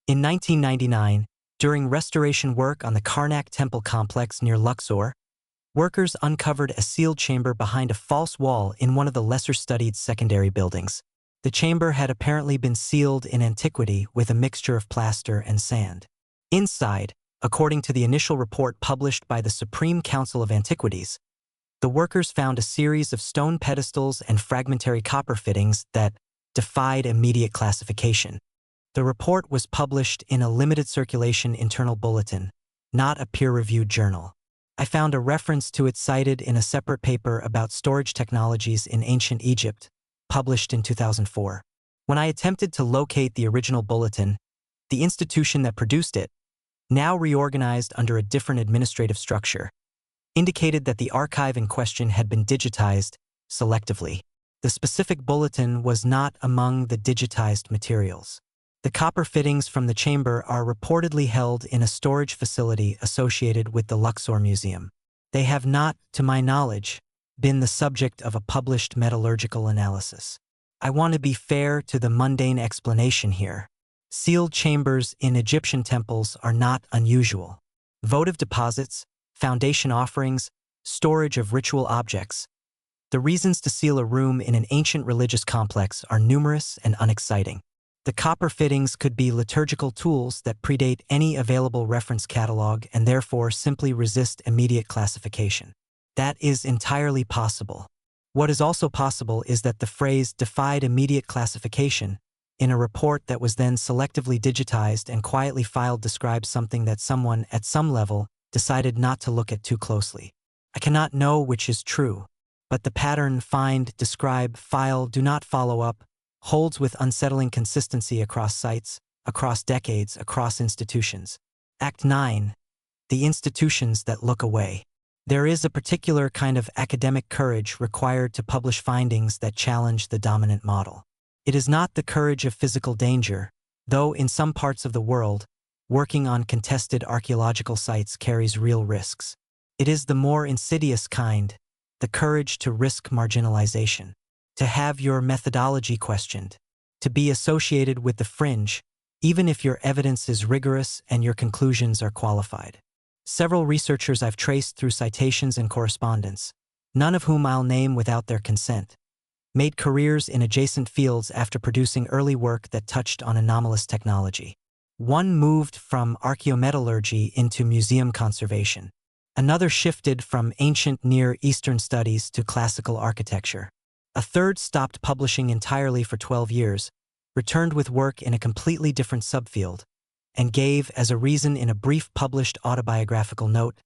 In 1999, during restoration work on the Karnak Temple complex near Luxor, workers uncovered a sealed chamber behind a false wall in one of the lesser-studied secondary buildings. The chamber had apparently been sealed in antiquity with a mixture of plaster and sand. Inside, according to the initial report published by the Supreme Council of Antiquities, the workers found a series of stone pedestals and fragmentary copper fittings that defied immediate classification. The report was published in a limited circulation internal bulletin, not a peer-reviewed journal. I found a reference to it cited in a separate paper about storage technologies in ancient Egypt, published in 2004. When I attempted to locate the original bulletin, the institution that produced it, now reorganized under a different administrative structure, indicated that the archive in question had been digitized selectively. The specific bulletin was not among the digitized materials. The copper fittings from the chamber are reportedly held in a storage facility associated with the Luxor Museum. They have not, to my knowledge, been the subject of a published metallurgical analysis. I want to be fair to the mundane explanation here. Sealed chambers in Egyptian temples are not unusual. Votive deposits, foundation offerings, storage of ritual objects. The reasons to seal a room in an ancient religious complex are numerous and unexciting. The copper fittings could be liturgical tools that predate any available reference catalog and therefore simply resist immediate classification. That is entirely possible. What is also possible is that the phrase defied immediate classification in a report that was then selectively digitized and quietly filed describes something that someone at some level decided not to look at too closely. I cannot know which is true, but the pattern find, describe, file, do not follow up holds with unsettling consistency across sites, across decades, across institutions. Act 9. The institutions that look away. There is a particular kind of academic courage required to publish findings that challenge the dominant model. It is not the courage of physical danger, though in some parts of the world, working on contested archaeological sites carries real risks. It is the more insidious kind, the courage to risk marginalization, to have your methodology questioned, to be associated with the fringe, even if your evidence is rigorous and your conclusions are qualified. Several researchers I've traced through citations and correspondence, none of whom I'll name without their consent, made careers in adjacent fields after producing early work that touched on anomalous technology. One moved from archaeometallurgy into museum conservation. Another shifted from ancient Near Eastern studies to classical architecture. A third stopped publishing entirely for 12 years, returned with work in a completely different subfield, and gave as a reason in a brief published autobiographical note,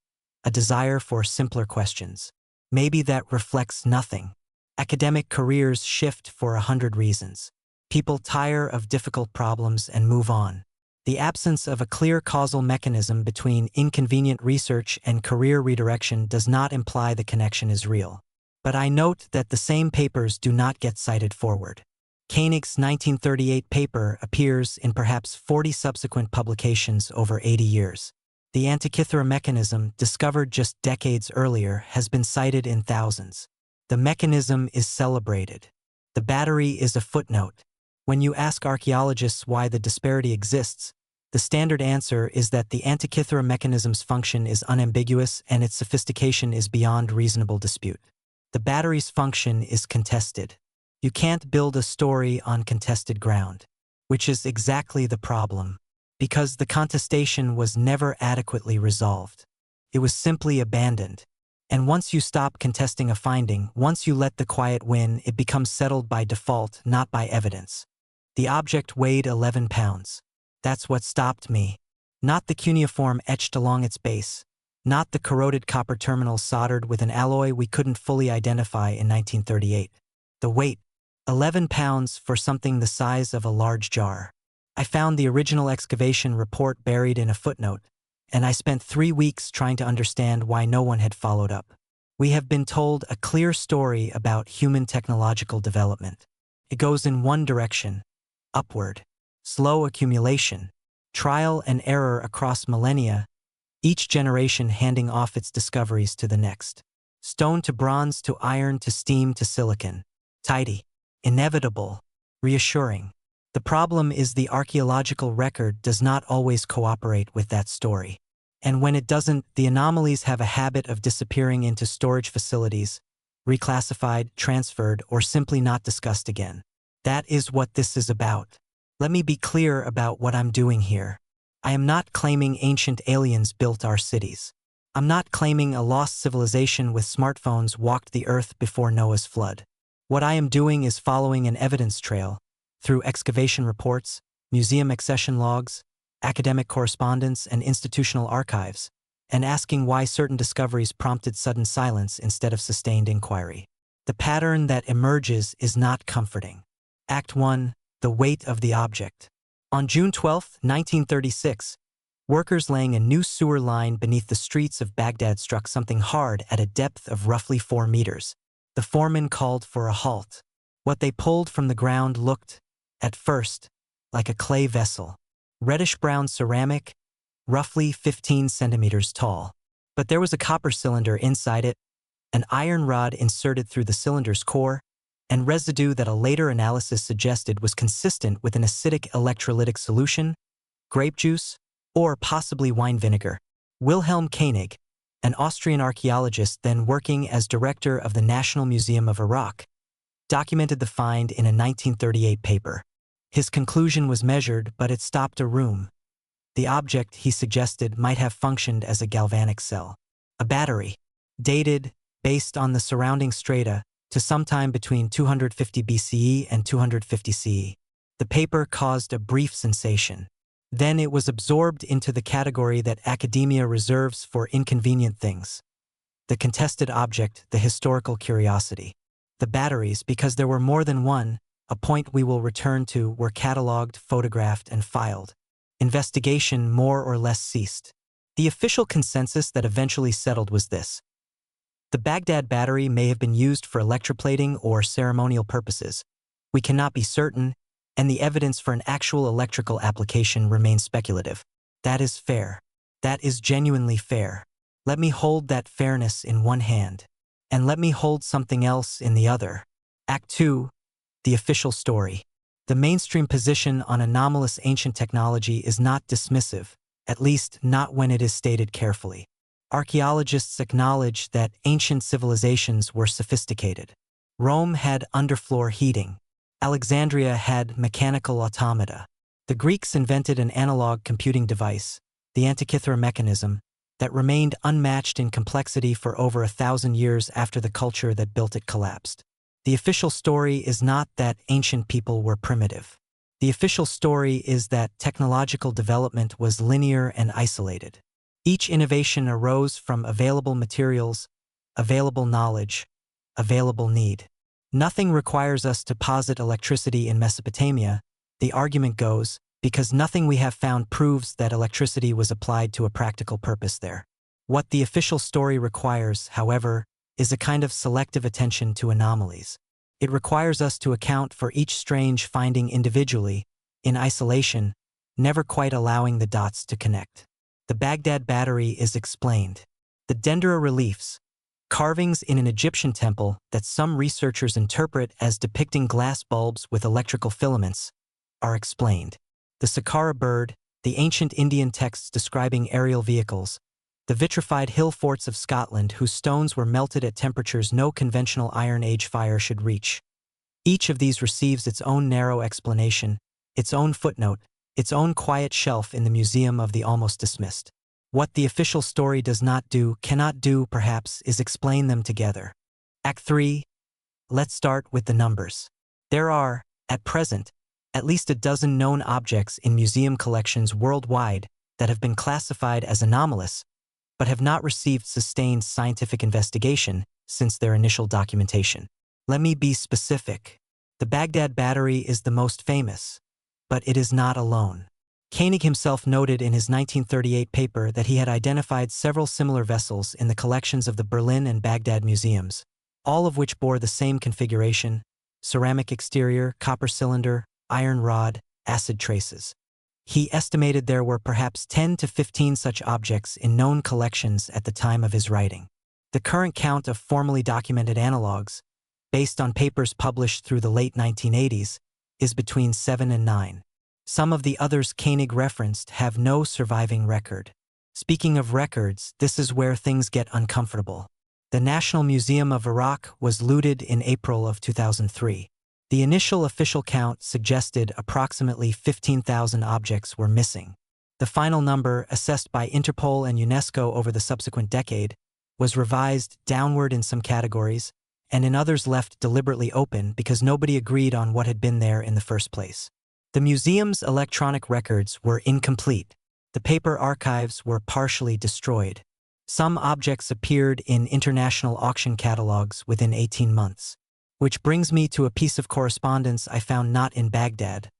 a desire for simpler questions. Maybe that reflects nothing. Academic careers shift for 100 reasons. People tire of difficult problems and move on. The absence of a clear causal mechanism between inconvenient research and career redirection does not imply the connection is real. But I note that the same papers do not get cited forward. Koenig's 1938 paper appears in perhaps 40 subsequent publications over 80 years. The Antikythera mechanism, discovered just decades earlier, has been cited in thousands. The mechanism is celebrated. The battery is a footnote. When you ask archaeologists why the disparity exists, the standard answer is that the Antikythera mechanism's function is unambiguous and its sophistication is beyond reasonable dispute. The battery's function is contested. You can't build a story on contested ground, which is exactly the problem, because the contestation was never adequately resolved. It was simply abandoned. And once you stop contesting a finding, once you let the quiet win, it becomes settled by default, not by evidence. The object weighed 11 pounds. That's what stopped me. Not the cuneiform etched along its base, not the corroded copper terminal soldered with an alloy we couldn't fully identify in 1938. The weight, 11 pounds for something the size of a large jar. I found the original excavation report buried in a footnote, and I spent 3 weeks trying to understand why no one had followed up. We have been told a clear story about human technological development. It goes in one direction, upward. Slow accumulation, trial and error across millennia, each generation handing off its discoveries to the next. Stone to bronze to iron to steam to silicon. Tidy, inevitable, reassuring. The problem is the archaeological record does not always cooperate with that story. And when it doesn't, the anomalies have a habit of disappearing into storage facilities, reclassified, transferred, or simply not discussed again. That is what this is about. Let me be clear about what I'm doing here. I am not claiming ancient aliens built our cities. I'm not claiming a lost civilization with smartphones walked the earth before Noah's flood. What I am doing is following an evidence trail through excavation reports, museum accession logs, academic correspondence, and institutional archives, and asking why certain discoveries prompted sudden silence instead of sustained inquiry. The pattern that emerges is not comforting. Act 1. The weight of the object. On June 12, 1936, workers laying a new sewer line beneath the streets of Baghdad struck something hard at a depth of roughly 4 meters. The foreman called for a halt. What they pulled from the ground looked, at first, like a clay vessel. Reddish-brown ceramic, roughly 15 centimeters tall. But there was a copper cylinder inside it, an iron rod inserted through the cylinder's core, and residue that a later analysis suggested was consistent with an acidic electrolytic solution, grape juice, or possibly wine vinegar. Wilhelm Koenig, an Austrian archaeologist then working as director of the National Museum of Iraq, documented the find in a 1938 paper. His conclusion was measured, but it stopped a room. The object, he suggested, might have functioned as a galvanic cell. A battery, dated, based on the surrounding strata, to sometime between 250 BCE and 250 CE. The paper caused a brief sensation. Then it was absorbed into the category that academia reserves for inconvenient things. The contested object, the historical curiosity. The batteries, because there were more than one, a point we will return to, were catalogued, photographed, and filed. Investigation more or less ceased. The official consensus that eventually settled was this. The Baghdad battery may have been used for electroplating or ceremonial purposes. We cannot be certain, and the evidence for an actual electrical application remains speculative. That is fair. That is genuinely fair. Let me hold that fairness in one hand. And let me hold something else in the other. Act 2. The official story. The mainstream position on anomalous ancient technology is not dismissive, at least not when it is stated carefully. Archaeologists acknowledge that ancient civilizations were sophisticated. Rome had underfloor heating. Alexandria had mechanical automata. The Greeks invented an analog computing device, the Antikythera mechanism, that remained unmatched in complexity for over 1,000 years after the culture that built it collapsed. The official story is not that ancient people were primitive. The official story is that technological development was linear and isolated. Each innovation arose from available materials, available knowledge, available need. Nothing requires us to posit electricity in Mesopotamia, the argument goes, because nothing we have found proves that electricity was applied to a practical purpose there. What the official story requires, however, is a kind of selective attention to anomalies. It requires us to account for each strange finding individually, in isolation, never quite allowing the dots to connect. The Baghdad battery is explained. The Dendera reliefs, carvings in an Egyptian temple that some researchers interpret as depicting glass bulbs with electrical filaments, are explained. The Saqqara bird, the ancient Indian texts describing aerial vehicles, the vitrified hill forts of Scotland whose stones were melted at temperatures no conventional Iron Age fire should reach. Each of these receives its own narrow explanation, its own footnote, its own quiet shelf in the museum of the almost dismissed. What the official story does not do, cannot do, perhaps, is explain them together. Act 3. Let's start with the numbers. There are, at present, at least a dozen known objects in museum collections worldwide that have been classified as anomalous, but have not received sustained scientific investigation since their initial documentation. Let me be specific. The Baghdad battery is the most famous, but it is not alone. Koenig himself noted in his 1938 paper that he had identified several similar vessels in the collections of the Berlin and Baghdad museums, all of which bore the same configuration: ceramic exterior, copper cylinder, iron rod, acid traces. He estimated there were perhaps 10 to 15 such objects in known collections at the time of his writing. The current count of formally documented analogs, based on papers published through the late 1980s, is between 7 and 9. Some of the others Koenig referenced have no surviving record. Speaking of records, this is where things get uncomfortable. The National Museum of Iraq was looted in April of 2003. The initial official count suggested approximately 15,000 objects were missing. The final number, assessed by Interpol and UNESCO over the subsequent decade, was revised downward in some categories, and in others left deliberately open because nobody agreed on what had been there in the first place. The museum's electronic records were incomplete. The paper archives were partially destroyed. Some objects appeared in international auction catalogs within 18 months. Which brings me to a piece of correspondence I found not in Baghdad,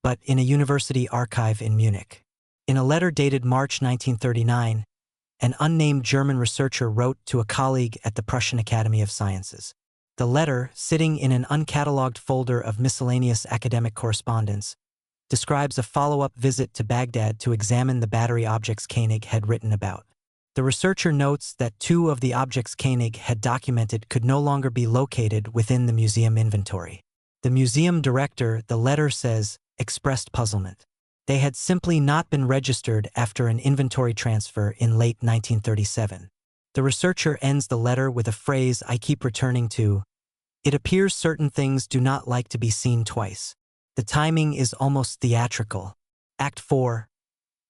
but in a university archive in Munich. In a letter dated March 1939, an unnamed German researcher wrote to a colleague at the Prussian Academy of Sciences. The letter, sitting in an uncatalogued folder of miscellaneous academic correspondence, describes a follow-up visit to Baghdad to examine the battery objects Koenig had written about. The researcher notes that 2 of the objects Koenig had documented could no longer be located within the museum inventory. The museum director, the letter says, expressed puzzlement. They had simply not been registered after an inventory transfer in late 1937. The researcher ends the letter with a phrase I keep returning to: "It appears certain things do not like to be seen twice." The timing is almost theatrical. Act 4.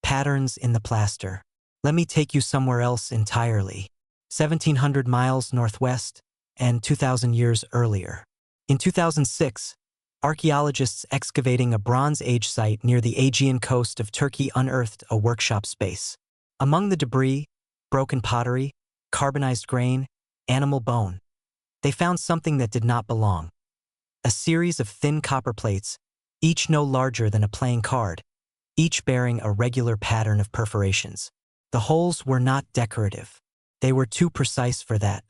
Patterns in the plaster. Let me take you somewhere else entirely. 1,700 miles northwest and 2,000 years earlier. In 2006, archaeologists excavating a Bronze Age site near the Aegean coast of Turkey unearthed a workshop space. Among the debris, broken pottery, carbonized grain, animal bone, they found something that did not belong. A series of thin copper plates, each no larger than a playing card, each bearing a regular pattern of perforations. The holes were not decorative. They were too precise for that.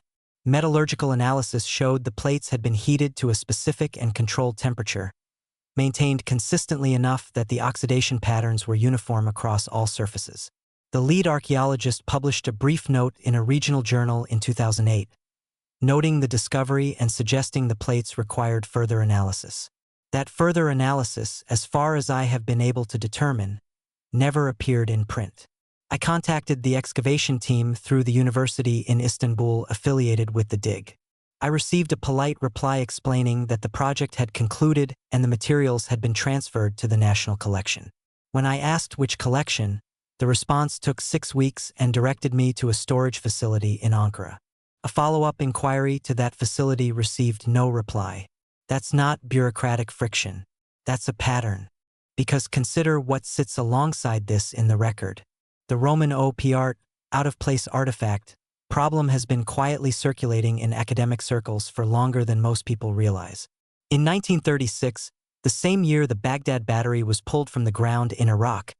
Metallurgical analysis showed the plates had been heated to a specific and controlled temperature, maintained consistently enough that the oxidation patterns were uniform across all surfaces. The lead archaeologist published a brief note in a regional journal in 2008, noting the discovery and suggesting the plates required further analysis. That further analysis, as far as I have been able to determine, never appeared in print. I contacted the excavation team through the university in Istanbul affiliated with the dig. I received a polite reply explaining that the project had concluded and the materials had been transferred to the National Collection. When I asked which collection, the response took 6 weeks and directed me to a storage facility in Ankara. A follow-up inquiry to that facility received no reply. That's not bureaucratic friction. That's a pattern. Because consider what sits alongside this in the record. The Roman OP out-of-place artifact, problem has been quietly circulating in academic circles for longer than most people realize. In 1936, the same year the Baghdad battery was pulled from the ground in Iraq,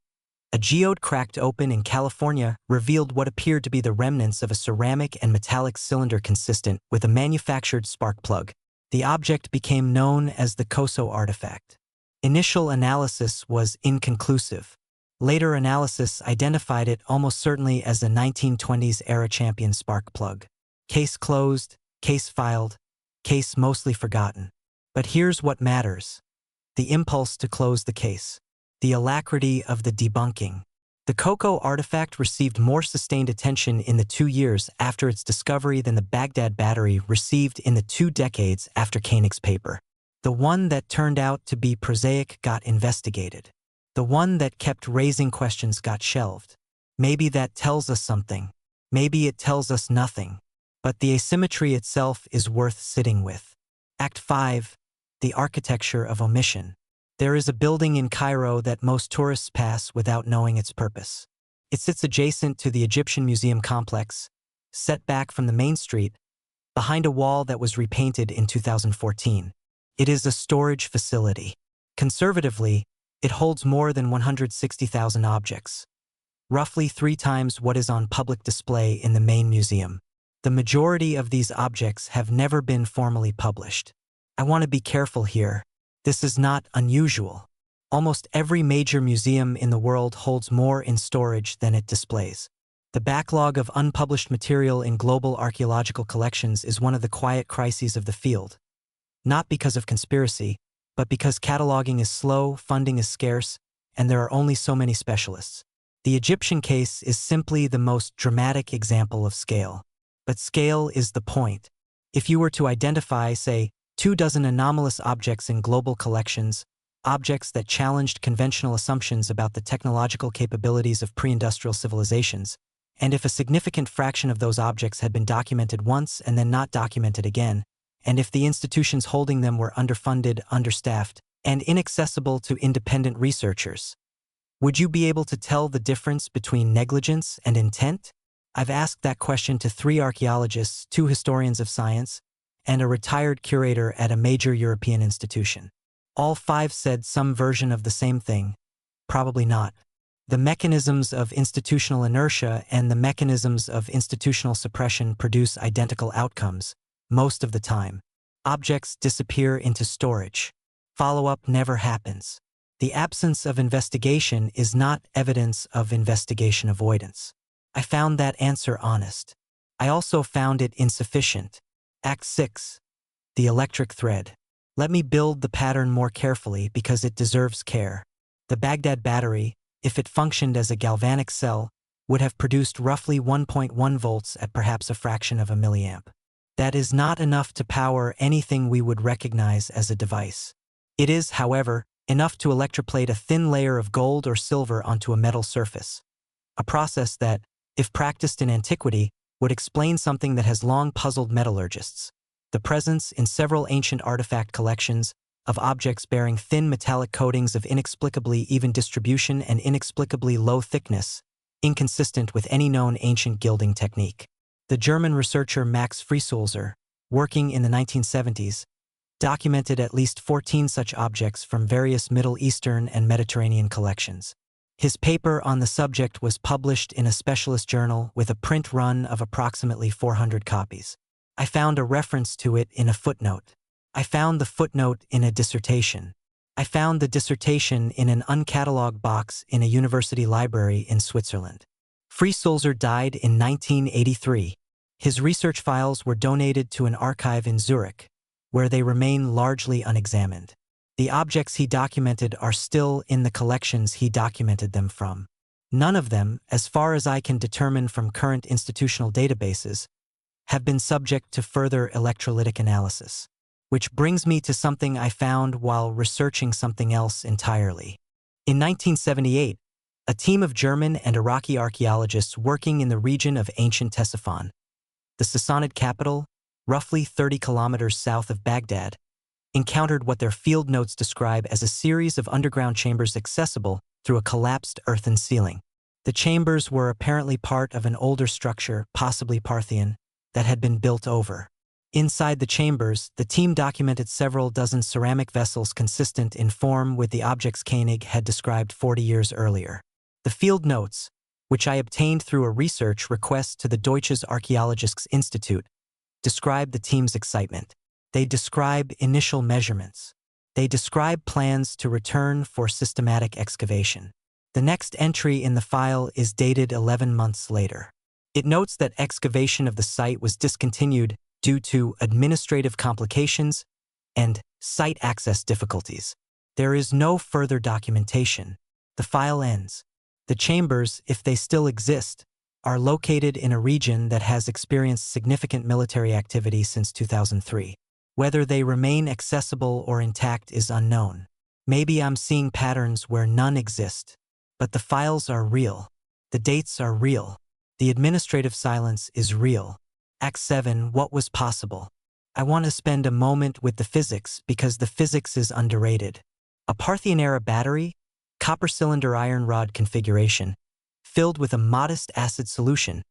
a geode cracked open in California revealed what appeared to be the remnants of a ceramic and metallic cylinder consistent with a manufactured spark plug. The object became known as the Koso artifact. Initial analysis was inconclusive. Later analysis identified it almost certainly as a 1920s-era champion spark plug. Case closed, case filed, case mostly forgotten. But here's what matters: the impulse to close the case, the alacrity of the debunking. The Koso artifact received more sustained attention in the 2 years after its discovery than the Baghdad battery received in the 2 decades after Koenig's paper. The one that turned out to be prosaic got investigated. The one that kept raising questions got shelved. Maybe that tells us something. Maybe it tells us nothing. But the asymmetry itself is worth sitting with. Act 5. The architecture of omission. There is a building in Cairo that most tourists pass without knowing its purpose. It sits adjacent to the Egyptian Museum complex, set back from the main street, behind a wall that was repainted in 2014. It is a storage facility. Conservatively, it holds more than 160,000 objects, roughly 3 times what is on public display in the main museum. The majority of these objects have never been formally published. I want to be careful here. This is not unusual. Almost every major museum in the world holds more in storage than it displays. The backlog of unpublished material in global archaeological collections is one of the quiet crises of the field. Not because of conspiracy, but because cataloging is slow, funding is scarce, and there are only so many specialists. The Egyptian case is simply the most dramatic example of scale. But scale is the point. If you were to identify, say, 24 anomalous objects in global collections, objects that challenged conventional assumptions about the technological capabilities of pre-industrial civilizations, and if a significant fraction of those objects had been documented once and then not documented again, and if the institutions holding them were underfunded, understaffed, and inaccessible to independent researchers, would you be able to tell the difference between negligence and intent? I've asked that question to 3 archaeologists, 2 historians of science, and a retired curator at a major European institution. All 5 said some version of the same thing. Probably not. The mechanisms of institutional inertia and the mechanisms of institutional suppression produce identical outcomes, most of the time. Objects disappear into storage. Follow-up never happens. The absence of investigation is not evidence of investigation avoidance. I found that answer honest. I also found it insufficient. Act 6. The electric thread. Let me build the pattern more carefully because it deserves care. The Baghdad battery, if it functioned as a galvanic cell, would have produced roughly 1.1 volts at perhaps a fraction of a milliamp. That is not enough to power anything we would recognize as a device. It is, however, enough to electroplate a thin layer of gold or silver onto a metal surface. A process that, if practiced in antiquity, would explain something that has long puzzled metallurgists: the presence in several ancient artifact collections of objects bearing thin metallic coatings of inexplicably even distribution and inexplicably low thickness, inconsistent with any known ancient gilding technique. The German researcher Max Friesulzer, working in the 1970s, documented at least 14 such objects from various Middle Eastern and Mediterranean collections. His paper on the subject was published in a specialist journal with a print run of approximately 400 copies. I found a reference to it in a footnote. I found the footnote in a dissertation. I found the dissertation in an uncatalogued box in a university library in Switzerland. Friesulzer died in 1983. His research files were donated to an archive in Zurich, where they remain largely unexamined. The objects he documented are still in the collections he documented them from. None of them, as far as I can determine from current institutional databases, have been subject to further electrolytic analysis. Which brings me to something I found while researching something else entirely. In 1978, a team of German and Iraqi archaeologists working in the region of ancient Ctesiphon, the Sassanid capital, roughly 30 kilometers south of Baghdad, encountered what their field notes describe as a series of underground chambers accessible through a collapsed earthen ceiling. The chambers were apparently part of an older structure, possibly Parthian, that had been built over. Inside the chambers, the team documented several dozen ceramic vessels consistent in form with the objects Koenig had described 40 years earlier. The field notes, which I obtained through a research request to the Deutsches Archäologisches Institut, describe the team's excitement. They describe initial measurements. They describe plans to return for systematic excavation. The next entry in the file is dated 11 months later. It notes that excavation of the site was discontinued due to administrative complications and site access difficulties. There is no further documentation. The file ends. The chambers, if they still exist, are located in a region that has experienced significant military activity since 2003. Whether they remain accessible or intact is unknown. Maybe I'm seeing patterns where none exist. But the files are real. The dates are real. The administrative silence is real. Act 7, what was possible? I want to spend a moment with the physics because the physics is underrated. A Parthian-era battery, copper cylinder iron rod configuration, filled with a modest acid solution,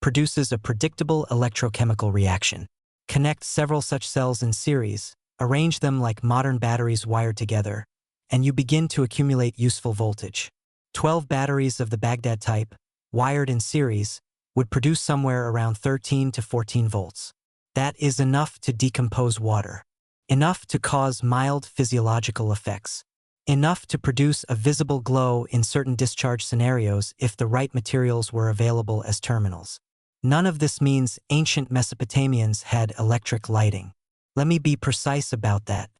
produces a predictable electrochemical reaction. Connect several such cells in series, arrange them like modern batteries wired together, and you begin to accumulate useful voltage. 12 batteries of the Baghdad type, wired in series, would produce somewhere around 13 to 14 volts. That is enough to decompose water. Enough to cause mild physiological effects. Enough to produce a visible glow in certain discharge scenarios if the right materials were available as terminals. None of this means ancient Mesopotamians had electric lighting. Let me be precise about that.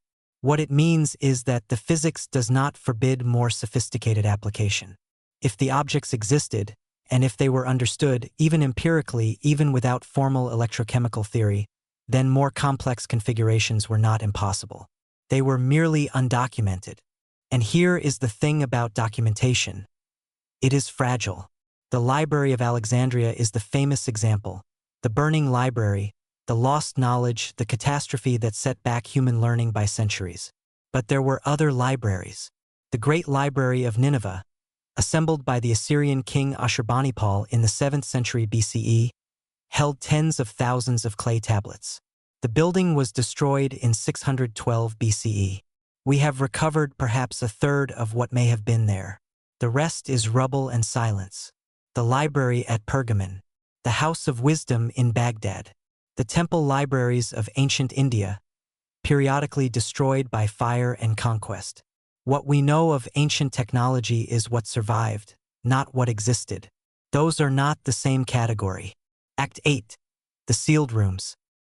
What it means is that the physics does not forbid more sophisticated application. If the objects existed, and if they were understood, even empirically, even without formal electrochemical theory, then more complex configurations were not impossible. They were merely undocumented. And here is the thing about documentation. It is fragile. The Library of Alexandria is the famous example. The burning library, the lost knowledge, the catastrophe that set back human learning by centuries. But there were other libraries. The Great Library of Nineveh, assembled by the Assyrian king Ashurbanipal in the 7th century BCE, held tens of thousands of clay tablets. The building was destroyed in 612 BCE. We have recovered perhaps a third of what may have been there. The rest is rubble and silence. The library at Pergamon, the House of Wisdom in Baghdad, the temple libraries of ancient India, periodically destroyed by fire and conquest. What we know of ancient technology is what survived, not what existed. Those are not the same category. Act 8. The sealed rooms.